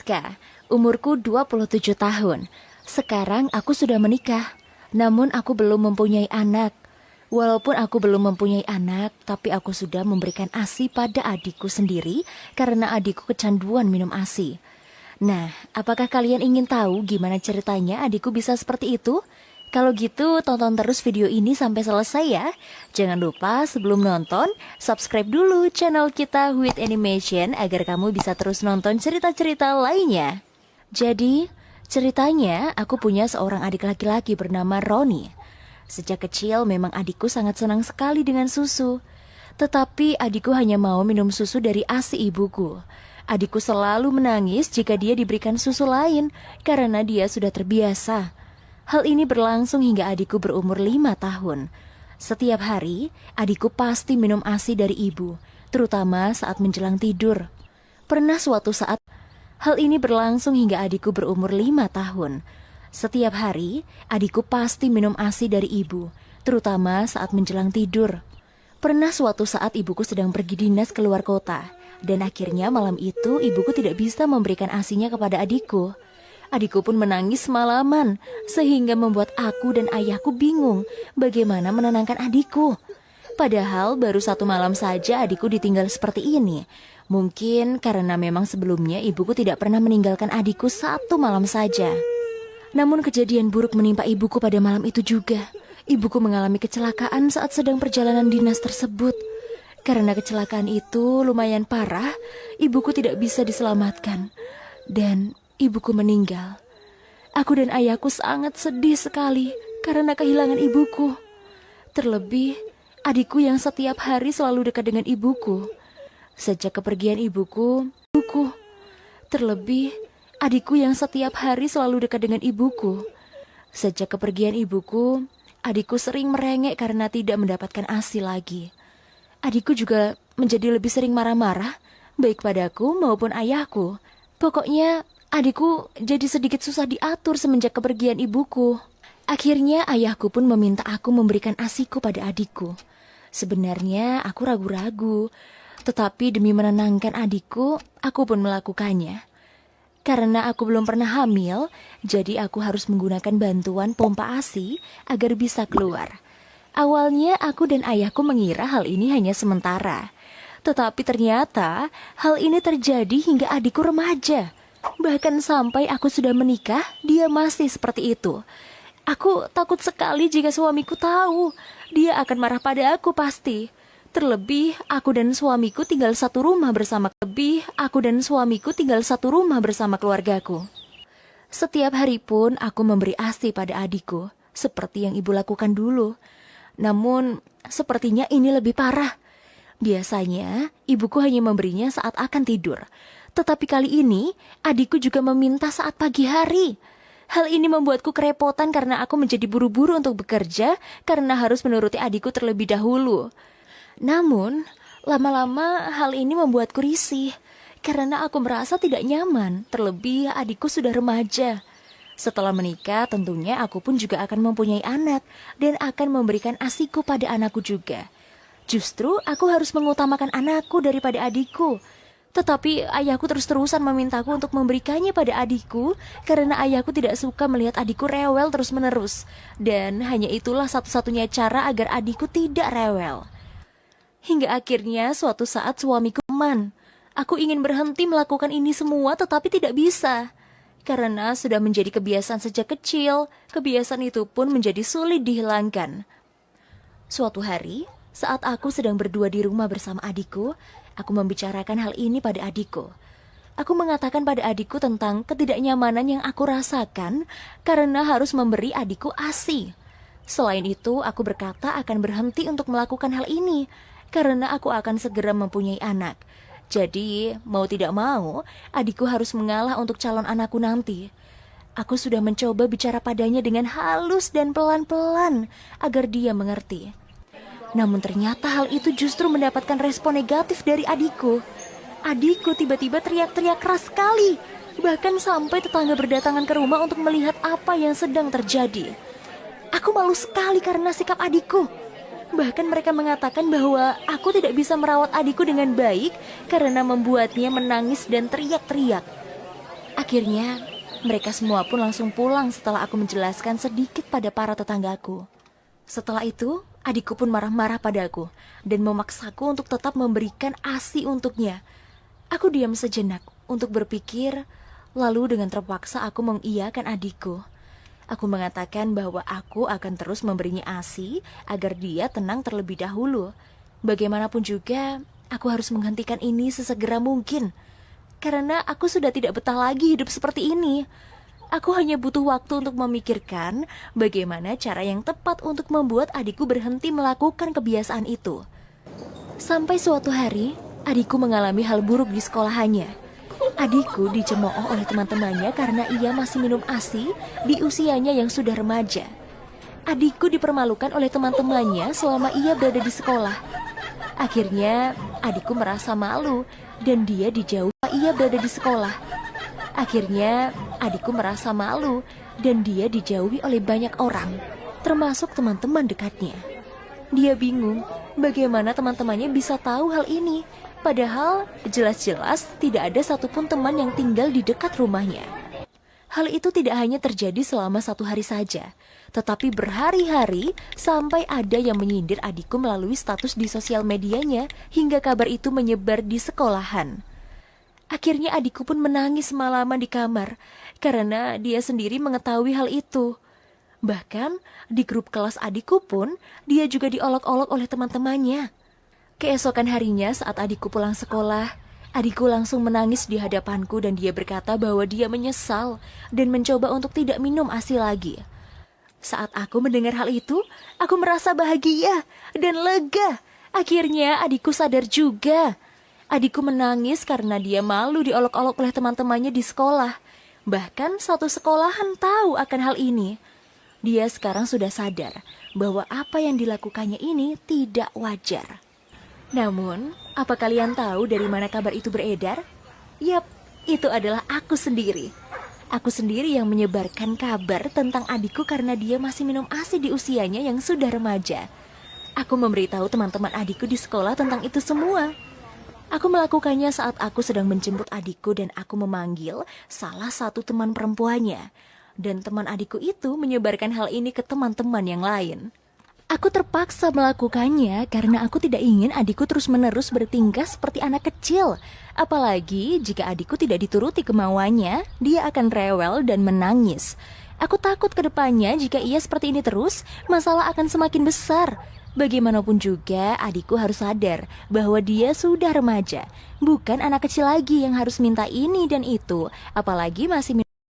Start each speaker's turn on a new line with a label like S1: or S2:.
S1: Kak, umurku 27 tahun. Sekarang aku sudah menikah, namun aku belum mempunyai anak. Walaupun aku belum mempunyai anak, tapi aku sudah memberikan ASI pada adikku sendiri karena adikku kecanduan minum ASI. Nah, apakah kalian ingin tahu gimana ceritanya adikku bisa seperti itu? Kalau gitu, tonton terus video ini sampai selesai ya. Jangan lupa sebelum nonton, subscribe dulu channel kita With Animation agar kamu bisa terus nonton cerita-cerita lainnya. Jadi, ceritanya aku punya seorang adik laki-laki bernama Roni. Sejak kecil memang adikku sangat senang sekali dengan susu. Tetapi adikku hanya mau minum susu dari ASI ibuku. Adikku selalu menangis jika dia diberikan susu lain karena dia sudah terbiasa. Hal ini berlangsung hingga adikku berumur 5 tahun. Setiap hari, adikku pasti minum ASI dari ibu, terutama saat menjelang tidur. Pernah suatu saat, hal ini berlangsung hingga adikku berumur 5 tahun. Setiap hari, adikku pasti minum ASI dari ibu, terutama saat menjelang tidur. Pernah suatu saat ibuku sedang pergi dinas keluar kota, dan akhirnya malam itu ibuku tidak bisa memberikan ASInya kepada adikku. Adikku pun menangis semalaman, sehingga membuat aku dan ayahku bingung bagaimana menenangkan adikku. Padahal baru 1 malam saja adikku ditinggal seperti ini. Mungkin karena memang sebelumnya ibuku tidak pernah meninggalkan adikku 1 malam saja. Namun kejadian buruk menimpa ibuku pada malam itu juga. Ibuku mengalami kecelakaan saat sedang perjalanan dinas tersebut. Karena kecelakaan itu lumayan parah, ibuku tidak bisa diselamatkan. Dan ibuku meninggal. Aku dan ayahku sangat sedih sekali karena kehilangan ibuku. Terlebih, adikku yang setiap hari selalu dekat dengan ibuku. Sejak kepergian ibuku. Terlebih, adikku yang setiap hari selalu dekat dengan ibuku. Sejak kepergian ibuku, adikku sering merengek karena tidak mendapatkan ASI lagi. Adikku juga menjadi lebih sering marah-marah, baik padaku maupun ayahku. Pokoknya, adikku jadi sedikit susah diatur semenjak kepergian ibuku. Akhirnya ayahku pun meminta aku memberikan ASIku pada adikku. Sebenarnya aku ragu-ragu, tetapi demi menenangkan adikku, aku pun melakukannya. Karena aku belum pernah hamil, jadi aku harus menggunakan bantuan pompa ASI agar bisa keluar. Awalnya aku dan ayahku mengira hal ini hanya sementara. Tetapi ternyata hal ini terjadi hingga adikku remaja. Bahkan sampai aku sudah menikah, dia masih seperti itu. Aku takut sekali jika suamiku tahu. Dia akan marah pada aku pasti. Terlebih, aku dan suamiku tinggal satu rumah bersama keluargaku. Setiap hari pun aku memberi ASI pada adikku, seperti yang ibu lakukan dulu. Namun, sepertinya ini lebih parah. Biasanya, ibuku hanya memberinya saat akan tidur. Tetapi kali ini, adikku juga meminta saat pagi hari. Hal ini membuatku kerepotan karena aku menjadi buru-buru untuk bekerja karena harus menuruti adikku terlebih dahulu. Namun, lama-lama hal ini membuatku risih karena aku merasa tidak nyaman, terlebih adikku sudah remaja. Setelah menikah, tentunya aku pun juga akan mempunyai anak dan akan memberikan ASIku pada anakku juga. Justru aku harus mengutamakan anakku daripada adikku. Tetapi ayahku terus-terusan memintaku untuk memberikannya pada adikku karena ayahku tidak suka melihat adikku rewel terus-menerus. Dan hanya itulah satu-satunya cara agar adikku tidak rewel. Hingga akhirnya suatu saat suamiku aman. Aku ingin berhenti melakukan ini semua tetapi tidak bisa. Karena sudah menjadi kebiasaan sejak kecil, kebiasaan itu pun menjadi sulit dihilangkan. Suatu hari, saat aku sedang berdua di rumah bersama adikku, aku membicarakan hal ini pada adikku. Aku mengatakan pada adikku tentang ketidaknyamanan yang aku rasakan karena harus memberi adikku ASI. Selain itu, aku berkata akan berhenti untuk melakukan hal ini karena aku akan segera mempunyai anak. Jadi, mau tidak mau, adikku harus mengalah untuk calon anakku nanti. Aku sudah mencoba bicara padanya dengan halus dan pelan-pelan agar dia mengerti. Namun ternyata hal itu justru mendapatkan respon negatif dari adikku. Adikku tiba-tiba teriak-teriak keras sekali. Bahkan sampai tetangga berdatangan ke rumah untuk melihat apa yang sedang terjadi. Aku malu sekali karena sikap adikku. Bahkan mereka mengatakan bahwa aku tidak bisa merawat adikku dengan baik karena membuatnya menangis dan teriak-teriak. Akhirnya, mereka semua pun langsung pulang setelah aku menjelaskan sedikit pada para tetanggaku. Setelah itu, adikku pun marah-marah padaku dan memaksaku untuk tetap memberikan ASI untuknya. Aku diam sejenak untuk berpikir, lalu dengan terpaksa aku mengiyakan adikku. Aku mengatakan bahwa aku akan terus memberinya ASI agar dia tenang terlebih dahulu. Bagaimanapun juga, aku harus menghentikan ini sesegera mungkin. Karena aku sudah tidak betah lagi hidup seperti ini. Aku hanya butuh waktu untuk memikirkan bagaimana cara yang tepat untuk membuat adikku berhenti melakukan kebiasaan itu. Sampai suatu hari, adikku mengalami hal buruk di sekolahannya. Adikku dicemooh oleh teman-temannya karena ia masih minum ASI di usianya yang sudah remaja. Adikku dipermalukan oleh teman-temannya selama ia berada di sekolah. Akhirnya, adikku merasa malu dan dia dijauhi. Ia berada di sekolah. Akhirnya, adikku merasa malu dan dia dijauhi oleh banyak orang, termasuk teman-teman dekatnya. Dia bingung bagaimana teman-temannya bisa tahu hal ini, padahal jelas-jelas tidak ada satupun teman yang tinggal di dekat rumahnya. Hal itu tidak hanya terjadi selama 1 hari saja, tetapi berhari-hari sampai ada yang menyindir adikku melalui status di sosial medianya hingga kabar itu menyebar di sekolahan. Akhirnya adikku pun menangis semalaman di kamar karena dia sendiri mengetahui hal itu. Bahkan di grup kelas adikku pun dia juga diolok-olok oleh teman-temannya. Keesokan harinya saat adikku pulang sekolah, adikku langsung menangis di hadapanku dan dia berkata bahwa dia menyesal dan mencoba untuk tidak minum ASI lagi. Saat aku mendengar hal itu, aku merasa bahagia dan lega. Akhirnya adikku sadar juga. Adikku menangis karena dia malu diolok-olok oleh teman-temannya di sekolah. Bahkan satu sekolahan tahu akan hal ini. Dia sekarang sudah sadar bahwa apa yang dilakukannya ini tidak wajar. Namun, apa kalian tahu dari mana kabar itu beredar? Yap, itu adalah aku sendiri. Aku sendiri yang menyebarkan kabar tentang adikku karena dia masih minum ASI di usianya yang sudah remaja. Aku memberitahu teman-teman adikku di sekolah tentang itu semua. Aku melakukannya saat aku sedang menjemput adikku dan aku memanggil salah satu teman perempuannya. Dan teman adikku itu menyebarkan hal ini ke teman-teman yang lain. Aku terpaksa melakukannya karena aku tidak ingin adikku terus-menerus bertingkah seperti anak kecil. Apalagi jika adikku tidak dituruti kemauannya, dia akan rewel dan menangis. Aku takut ke depannya jika ia seperti ini terus, masalah akan semakin besar. Bagaimanapun juga, adikku harus sadar bahwa dia sudah remaja, bukan anak kecil lagi yang harus minta ini dan itu, apalagi masih